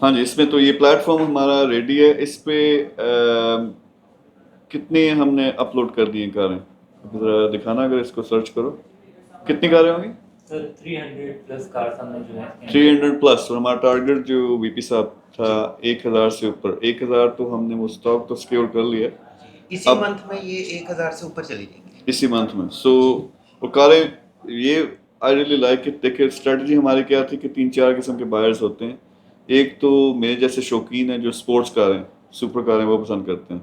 ہاں جی، اس میں تو یہ پلیٹ فارم ہمارا ریڈی ہے. اس پہ کتنی ہم نے اپلوڈ کر دی ہیں کاریں؟ ذرا دکھانا اگر اس کو سرچ کرو کتنی کاریں ہوں گی. سر 300 پلس کارس ہم نے جو ہے 300 پلس. اور ہمارا ٹارگیٹ جو وی پی صاحب تھا 1000 سے اوپر. 1000 تو ہم نے وہ اسٹاک تو سکیور کر لیا. اسی منتھ میں یہ 1000 سے اوپر چلی جائیں گی اسی منتھ میں. سو وہ کاریں یہ آئی ریلی لائک اٹ. دیکھیں اسٹریٹجی ہماری کیا تھی کہ 3-4 قسم کے بائرز ہوتے ہیں. ایک تو میرے جیسے شوقین ہیں جو اسپورٹس کاریں سپر کاریں وہ پسند کرتے ہیں.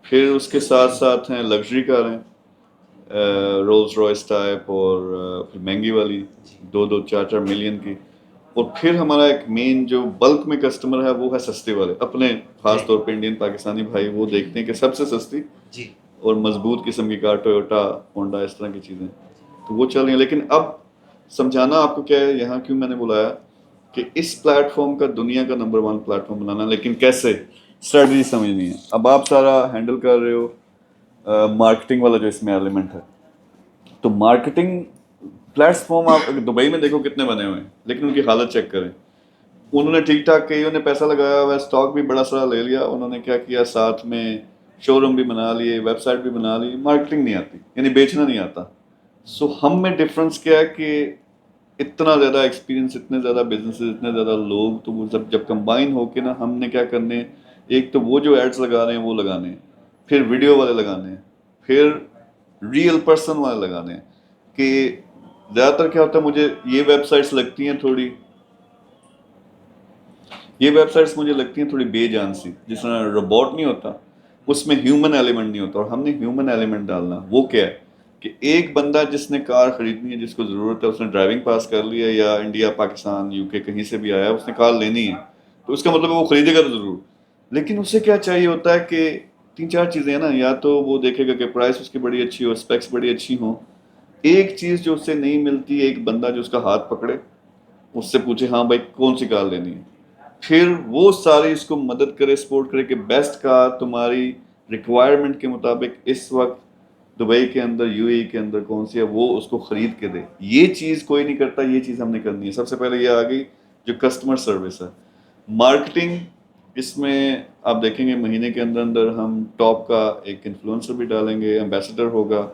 پھر اس کے ساتھ ساتھ ہیں لگژری کاریں رولز رائس ٹائپ اور پھر مہنگی والی 2-4 ملین کی. اور پھر ہمارا ایک مین جو بلک میں کسٹمر ہے وہ ہے سستے والے اپنے خاص طور پہ انڈین پاکستانی بھائی. وہ دیکھتے ہیں کہ سب سے سستی اور مضبوط قسم کی کار ٹویوٹا ہونڈا اس طرح کی چیزیں تو وہ چل رہی ہیں. لیکن اب سمجھانا آپ کو کیا ہے یہاں کیوں میں نے بلایا کہ اس پلیٹ فارم کا دنیا کا نمبر 1 پلیٹ فارم بنانا. لیکن کیسے اسٹریٹجی سمجھنی ہے. اب آپ سارا ہینڈل کر رہے ہو مارکیٹنگ والا جو اس میں ایلیمنٹ ہے. تو مارکیٹنگ پلیٹ فارم آپ دبئی میں دیکھو کتنے بنے ہوئے ہیں لیکن ان کی حالت چیک کریں. انہوں نے ٹھیک ٹھاک کئی نے پیسہ لگایا ہوا ہے اسٹاک بھی بڑا سارا لے لیا. انہوں نے کیا کیا ساتھ میں شو روم بھی بنا لیے ویب سائٹ بھی بنا لی. مارکیٹنگ نہیں آتی یعنی بیچنا نہیں آتا. سو ہم میں ڈفرنس کیا ہے کہ اتنا زیادہ ایکسپیرینس اتنے زیادہ بزنسز اتنے زیادہ لوگ تو وہ جب کمبائن ہو کے نا ہم نے کیا کرنے ایک تو وہ جو ایڈس لگا رہے ہیں وہ لگانے ہیں. پھر ویڈیو والے لگانے ہیں. پھر ریئل پرسن والے لگانے ہیں. کہ زیادہ تر کیا ہوتا ہے مجھے یہ ویب سائٹس لگتی ہیں تھوڑی مجھے لگتی ہیں تھوڑی بے جان سی. جس طرح روبوٹ نہیں ہوتا اس میں ہیومن ایلیمنٹ نہیں ہوتا. اور ہم نے ہیومن ایلیمنٹ ڈالنا. وہ کیا ہے کہ ایک بندہ جس نے کار خریدنی ہے جس کو ضرورت ہے اس نے ڈرائیونگ پاس کر لیا یا انڈیا پاکستان یو کے کہیں سے بھی آیا اس نے کار لینی ہے تو اس کا مطلب وہ خریدے گا تو ضرور. لیکن اسے کیا چاہیے ہوتا ہے کہ 3-4 چیزیں ہیں نا. یا تو وہ دیکھے گا کہ پرائس اس کی بڑی اچھی ہو اسپیکس بڑی اچھی ہوں. ایک چیز جو اس سے نہیں ملتی ایک بندہ جو اس کا ہاتھ پکڑے اس سے پوچھے ہاں بھائی کون سی کار لینی ہے. پھر وہ ساری اس کو مدد کرے سپورٹ کرے کہ بیسٹ کار تمہاری ریکوائرمنٹ کے مطابق اس وقت دبئی کے اندر یو اے کے اندر کون سی ہے وہ اس کو خرید کے دے. یہ چیز کوئی نہیں کرتا. یہ چیز ہم نے کرنی ہے. سب سے پہلے یہ آ گئی جو کسٹمر سروس ہے. مارکیٹنگ اس میں آپ دیکھیں گے مہینے کے اندر اندر ہم ٹاپ کا ایک انفلوئنسر بھی ڈالیں گے ایمبیسڈر ہوگا.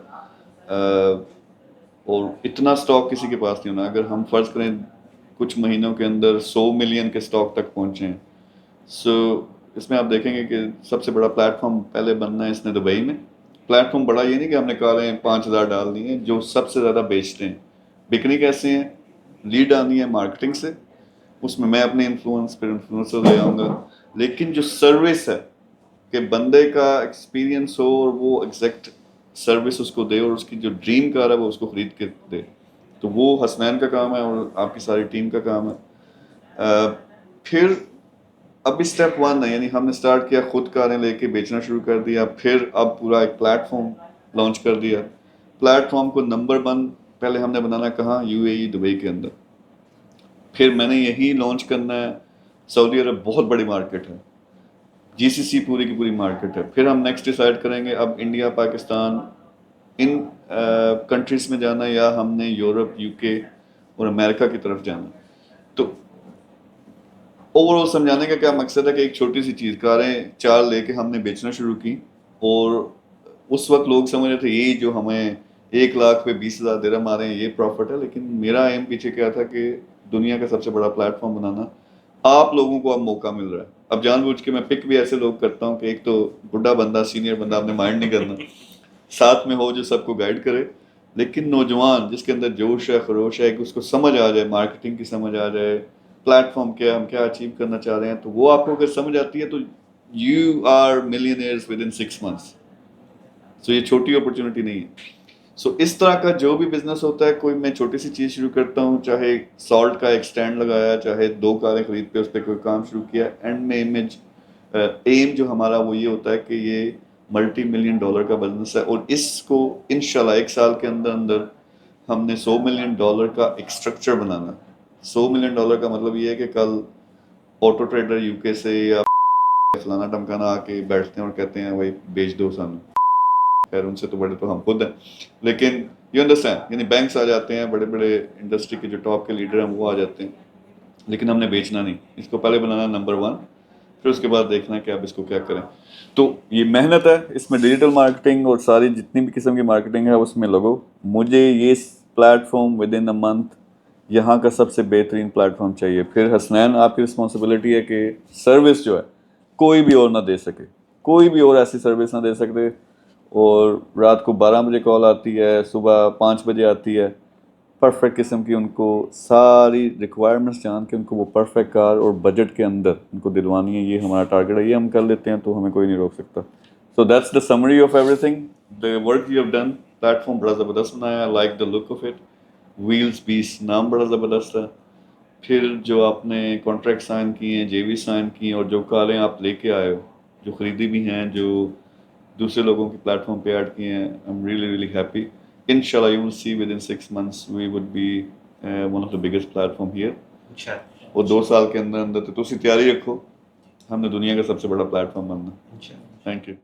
اور اتنا سٹاک کسی کے پاس نہیں ہونا. اگر ہم فرض کریں کچھ مہینوں کے اندر 100 ملین کے سٹاک تک پہنچے ہیں. سو اس میں آپ دیکھیں گے کہ سب سے بڑا پلیٹ فارم پہلے بننا ہے اس نے دبئی میں. پلیٹ فارم بڑا یہ نہیں کہ ہم نے کاریں 5000 ڈال دی ہیں. جو سب سے زیادہ بیچتے ہیں بکنی کیسے ہیں لیڈ آنی ہے مارکیٹنگ سے. اس میں اپنے انفلوئنس پھر انفلوئنسر لے آؤں گا. لیکن جو سروس ہے کہ بندے کا ایکسپیرینس ہو اور وہ ایگزیکٹ سروس اس کو دے اور اس کی جو ڈریم کار ہے وہ اس کو خرید کے دے. تو وہ حسنین کا کام ہے اور آپ کی ساری ٹیم کا کام ہے. پھر اب اسٹیپ 1 ہے یعنی ہم نے سٹارٹ کیا خود کاریں لے کے بیچنا شروع کر دیا. پھر اب پورا ایک پلیٹ فارم لانچ کر دیا. پلیٹ فارم کو نمبر 1 پہلے ہم نے بنانا کہاں یو اے ای دبئی کے اندر. پھر میں نے یہی لانچ کرنا ہے سعودی عرب بہت بڑی مارکیٹ ہے. جی سی سی پوری کی پوری مارکیٹ ہے. پھر ہم نیکسٹ ڈیسائیڈ کریں گے اب انڈیا پاکستان ان کنٹریز میں جانا یا ہم نے یورپ یو کے اور امریکہ کی طرف جانا. تو اوور آل سمجھانے کا کیا مقصد ہے کہ ایک چھوٹی سی چیز کاریں 4 لے کے ہم نے بیچنا شروع کی. اور اس وقت لوگ سمجھ رہے تھے یہ جو ہمیں 1 لاکھ پہ 20,000 درہم آ رہے ہیں یہ پروفٹ ہے. لیکن میرا ایم پیچھے کیا تھا کہ دنیا کا سب سے بڑا پلیٹ فارم بنانا. آپ لوگوں کو اب موقع مل رہا ہے. اب جان بوجھ کے میں پک بھی ایسے لوگ کرتا ہوں کہ ایک تو بڈھا بندہ سینئر بندہ آپ نے مائنڈ نہیں کرنا ساتھ میں ہو جو سب کو گائیڈ کرے. لیکن نوجوان جس کے اندر جوش ہے خروش ہے کہ اس کو سمجھ آ جائے مارکیٹنگ کی سمجھ آ جائے پلیٹ فارم کیا ہم کیا اچیو کرنا چاہ رہے ہیں تو وہ آپ کو اگر سمجھ آتی ہے تو you are millionaires within 6 months. So یہ چھوٹی اپرچونٹی نہیں ہے. سو اس طرح کا جو بھی بزنس ہوتا ہے کوئی میں چھوٹی سی چیز شروع کرتا ہوں چاہے سالٹ کا ایک سٹینڈ لگایا چاہے 2 کاریں خرید کے اس پہ کوئی کام شروع کیا. اینڈ میں ایم جو ہمارا وہ یہ ہوتا ہے کہ یہ ملٹی ملین ڈالر کا بزنس ہے. اور اس کو انشاءاللہ 1 سال کے اندر اندر ہم نے $100 ملین کا ایک اسٹرکچر بنانا. $100 ملین کا مطلب یہ ہے کہ کل آٹو ٹریڈر یو کے سے یا فلانا ٹمکانا آ کے بیٹھتے ہیں اور کہتے ہیں بھائی بیچ دو سانو. خیر ان سے تو بڑے تو ہم خود ہیں. لیکن یو انڈرسٹینڈ یعنی بینکس آ جاتے ہیں بڑے بڑے انڈسٹری کے جو ٹاپ کے لیڈر ہیں وہ آ جاتے ہیں. لیکن ہم نے بیچنا نہیں, اس کو پہلے بنانا نمبر 1, پھر اس کے بعد دیکھنا کہ آپ اس کو کیا کریں. تو یہ محنت ہے, اس میں ڈیجیٹل مارکیٹنگ اور ساری جتنی بھی قسم کی مارکیٹنگ ہے اس میں لگو. مجھے یہ plate form with in a month یہاں کا سب سے بہترین پلیٹ فارم چاہیے. پھر حسنین آپ کی رسپانسبلٹی ہے کہ سروس جو ہے کوئی بھی اور نہ دے سکے, کوئی بھی اور ایسی سروس نہ دے سکتے. اور رات کو 12 بجے کال آتی ہے, صبح 5 بجے آتی ہے, پرفیکٹ قسم کی ان کو ساری ریکوائرمنٹس جان کے ان کو وہ پرفیکٹ کار اور بجٹ کے اندر ان کو دلوانی ہے. یہ ہمارا ٹارگیٹ ہے, یہ ہم کر لیتے ہیں تو ہمیں کوئی نہیں روک سکتا. So that's the summary of everything. The work you have done, platform بڑا زبردست بنایا, like the look of it. ویلز 20 نام بڑا زبردست ہے. پھر جو آپ نے کانٹریکٹ سائن کیے ہیں, جے وی سائن کی ہیں, اور جو کاریں آپ لے کے آئے ہو, جو خریدی بھی ہیں, جو دوسرے لوگوں کی پلیٹ فارم پہ ایڈ کیے ہیں, I am really really happy. Inshallah, you will see within 6 months we would be one of the biggest platform here. انشاءاللہ. اور 2 سال کے اندر اندر تو تسی تیاری رکھو, ہم نے دنیا کا سب سے بڑا پلیٹ فارم بننا. انشاءاللہ. Thank you.